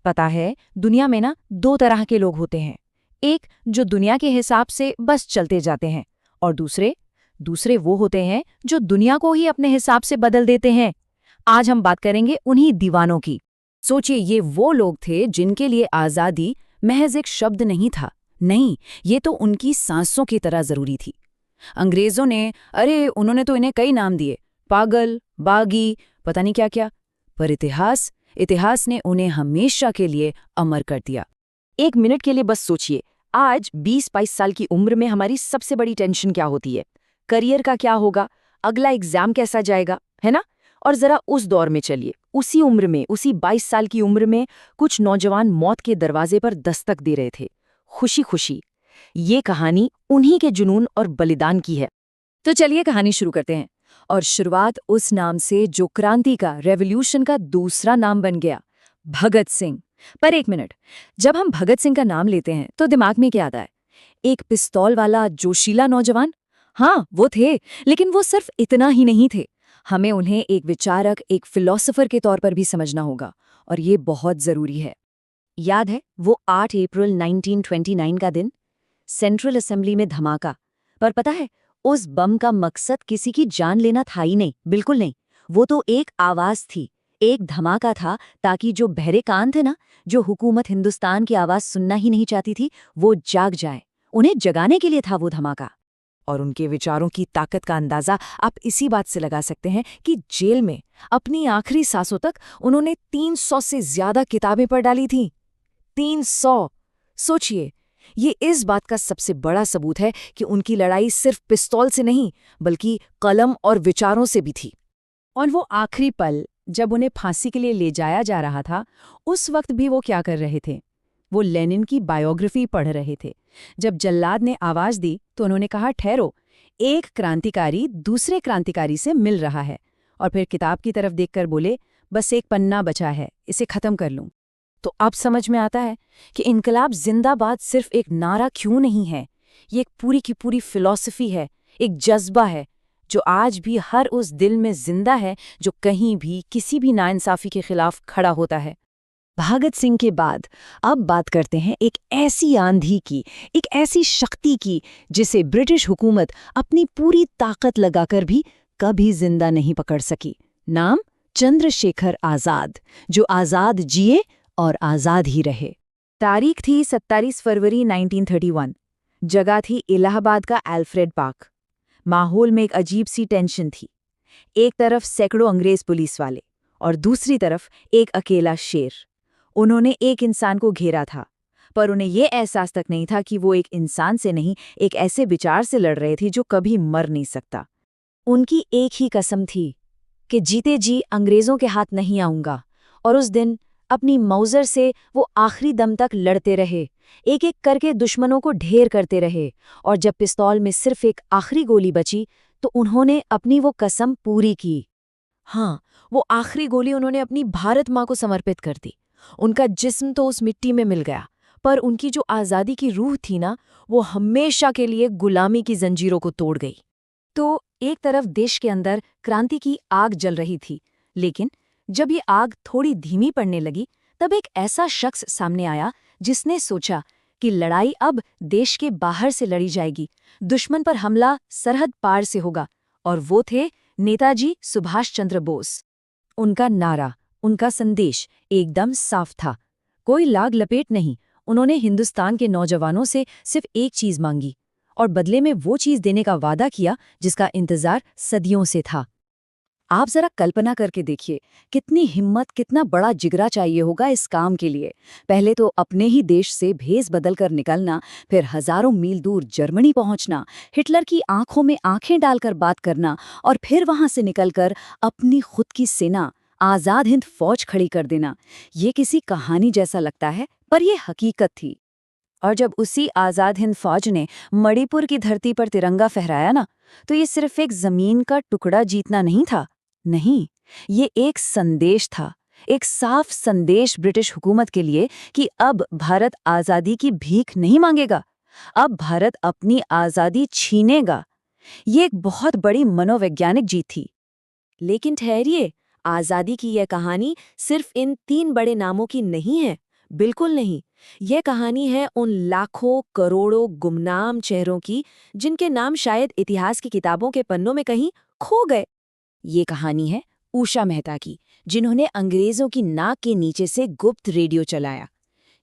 पता है, दुनिया में ना दो तरह के लोग होते हैं। एक जो दुनिया के हिसाब से बस चलते जाते हैं, और दूसरे दूसरे वो होते हैं जो दुनिया को ही अपने हिसाब से बदल देते हैं। आज हम बात करेंगे उन्हीं दीवानों की। सोचिए, ये वो लोग थे जिनके लिए आज़ादी महज एक शब्द नहीं था। नहीं, ये तो उनकी सांसों की तरह जरूरी थी। अंग्रेजों ने उन्होंने तो इन्हें कई नाम दिए, पागल, बागी, पता नहीं क्या क्या, पर इतिहास ने उन्हें हमेशा के लिए अमर कर दिया। एक मिनट के लिए बस सोचिए, आज 20-22 साल की उम्र में हमारी सबसे बड़ी टेंशन क्या होती है? करियर का क्या होगा, अगला एग्जाम कैसा जाएगा, है ना? और जरा उस दौर में चलिए, उसी उम्र में, उसी 22 साल की उम्र में कुछ नौजवान मौत के दरवाजे पर दस्तक दे रहे थे, खुशी खुशी। ये कहानी उन्हीं के जुनून और बलिदान की है। तो चलिए कहानी शुरू करते हैं। और शुरुआत उस नाम से जो क्रांति का, रेवोल्यूशन का दूसरा नाम बन गया, भगत सिंह। पर एक मिनट, जब हम भगत सिंह का नाम लेते हैं तो दिमाग में क्या आता है? एक पिस्तौल वाला जोशीला नौजवान? हाँ, वो थे, लेकिन वो सिर्फ इतना ही नहीं थे। हमें उन्हें एक विचारक, एक फिलोसोफर के तौर पर भी समझना होगा, और ये बहुत जरूरी है। याद है वो 8 अप्रैल 1929 का दिन, सेंट्रल असेंबली में धमाका। पर पता है, उस बम का मकसद किसी की जान लेना था ही नहीं, बिल्कुल नहीं। वो तो एक आवाज थी, एक धमाका था, ताकि जो बहरे कान थे ना, जो हुकूमत हिंदुस्तान की आवाज सुनना ही नहीं चाहती थी, वो जाग जाए। उन्हें जगाने के लिए था वो धमाका। और उनके विचारों की ताकत का अंदाजा आप इसी बात से लगा सकते हैं कि जेल में अपनी आखिरी सांसों तक उन्होंने 300 से ज्यादा किताबें पढ़ डाली थीं। 300! सोचिए, ये इस बात का सबसे बड़ा सबूत है कि उनकी लड़ाई सिर्फ पिस्तौल से नहीं, बल्कि कलम और विचारों से भी थी। और वो आखिरी पल, जब उन्हें फांसी के लिए ले जाया जा रहा था, उस वक्त भी वो क्या कर रहे थे? वो लेनिन की बायोग्राफी पढ़ रहे थे। जब जल्लाद ने आवाज दी तो उन्होंने कहा, ठहरो, एक क्रांतिकारी दूसरे क्रांतिकारी से मिल रहा है। और फिर किताब की तरफ देखकर बोले, बस एक पन्ना बचा है, इसे खत्म कर लूं। तो अब समझ में आता है कि इनकलाब जिंदाबाद सिर्फ एक नारा क्यों नहीं है, ये एक पूरी की पूरी फिलॉसफी है, एक जज्बा है, जो आज भी हर उस दिल में जिंदा है जो कहीं भी किसी भी नाइंसाफी के खिलाफ खड़ा होता है। भगत सिंह के बाद अब बात करते हैं एक ऐसी आंधी की, एक ऐसी शक्ति की, जिसे ब्रिटिश हुकूमत अपनी पूरी ताकत लगाकर भी कभी जिंदा नहीं पकड़ सकी। नाम चंद्रशेखर आजाद, जो आजाद जिए और आजाद ही रहे। तारीख थी 27 फरवरी 1931। जगह थी इलाहाबाद का एल्फ्रेड पार्क। माहौल में एक अजीब सी टेंशन थी। एक तरफ सैकड़ों अंग्रेज पुलिस वाले और दूसरी तरफ एक अकेला शेर। उन्होंने एक इंसान को घेरा था, पर उन्हें यह एहसास तक नहीं था कि वो एक इंसान से नहीं, एक ऐसे विचार से लड़ रहे थे जो कभी मर नहीं सकता। उनकी एक ही कसम थी कि जीते जी अंग्रेजों के हाथ नहीं आऊंगा। और उस दिन अपनी मौजर से वो आखिरी दम तक लड़ते रहे, एक एक करके दुश्मनों को ढेर करते रहे। और जब पिस्तौल में सिर्फ एक आखिरी गोली बची तो उन्होंने अपनी वो कसम पूरी की। हाँ, वो आखिरी गोली उन्होंने अपनी भारत माँ को समर्पित कर दी। उनका जिस्म तो उस मिट्टी में मिल गया, पर उनकी जो आज़ादी की रूह थी ना, वो हमेशा के लिए गुलामी की जंजीरों को तोड़ गई। तो एक तरफ देश के अंदर क्रांति की आग जल रही थी, लेकिन जब ये आग थोड़ी धीमी पड़ने लगी, तब एक ऐसा शख्स सामने आया जिसने सोचा कि लड़ाई अब देश के बाहर से लड़ी जाएगी, दुश्मन पर हमला सरहद पार से होगा। और वो थे नेताजी सुभाष चंद्र बोस। उनका नारा, उनका संदेश एकदम साफ था, कोई लाग लपेट नहीं। उन्होंने हिंदुस्तान के नौजवानों से सिर्फ एक चीज मांगी, और बदले में वो चीज देने का वादा किया जिसका इंतजार सदियों से था। आप जरा कल्पना करके देखिए, कितनी हिम्मत, कितना बड़ा जिगरा चाहिए होगा इस काम के लिए। पहले तो अपने ही देश से भेस बदल कर निकलना, फिर हजारों मील दूर जर्मनी पहुंचना, हिटलर की आंखों में आंखें डालकर बात करना, और फिर वहां से निकलकर अपनी खुद की सेना, आजाद हिंद फौज खड़ी कर देना। ये किसी कहानी जैसा लगता है, पर यह हकीकत थी। और जब उसी आजाद हिंद फौज ने मणिपुर की धरती पर तिरंगा फहराया ना, तो ये सिर्फ एक जमीन का टुकड़ा जीतना नहीं था। नहीं, ये एक संदेश था, एक साफ संदेश ब्रिटिश हुकूमत के लिए कि अब भारत आजादी की भीख नहीं मांगेगा, अब भारत अपनी आजादी छीनेगा। ये एक बहुत बड़ी मनोवैज्ञानिक जीत थी। लेकिन ठहरिए, आजादी की यह कहानी सिर्फ इन 3 बड़े नामों की नहीं है। बिल्कुल नहीं। यह कहानी है उन लाखों करोड़ों गुमनाम चेहरों की जिनके नाम शायद इतिहास की किताबों के पन्नों में कहीं खो गए। ये कहानी है उषा मेहता की, जिन्होंने अंग्रेजों की नाक के नीचे से गुप्त रेडियो चलाया।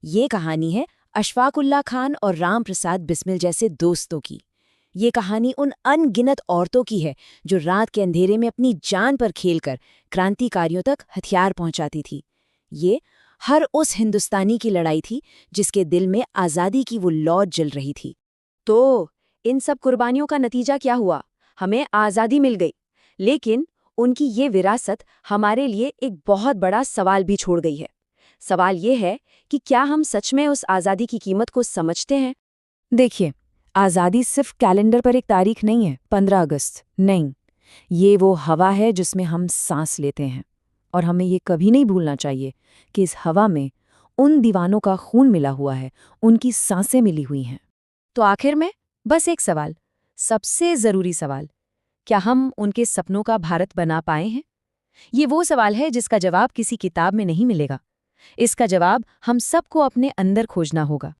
ये कहानी है अशफाकुल्ला खान और राम प्रसाद बिस्मिल जैसे दोस्तों की। ये कहानी उन अनगिनत औरतों की है जो रात के अंधेरे में अपनी जान पर खेलकर क्रांतिकारियों तक हथियार पहुंचाती थी। ये हर उस हिंदुस्तानी की लड़ाई थी जिसके दिल में आज़ादी की वो लौ जल रही थी। तो इन सब कुर्बानियों का नतीजा क्या हुआ? हमें आज़ादी मिल गई, लेकिन उनकी ये विरासत हमारे लिए एक बहुत बड़ा सवाल भी छोड़ गई है। सवाल ये है कि क्या हम सच में उस आज़ादी की कीमत को समझते हैं? देखिए, आज़ादी सिर्फ कैलेंडर पर एक तारीख नहीं है, 15 अगस्त नहीं। ये वो हवा है जिसमें हम सांस लेते हैं, और हमें ये कभी नहीं भूलना चाहिए कि इस हवा में उन दीवानों का खून मिला हुआ है, उनकी सांसें मिली हुई हैं। तो आखिर में बस एक सवाल, सबसे ज़रूरी सवाल, क्या हम उनके सपनों का भारत बना पाए हैं? ये वो सवाल है जिसका जवाब किसी किताब में नहीं मिलेगा। इसका जवाब हम सबको अपने अंदर खोजना होगा।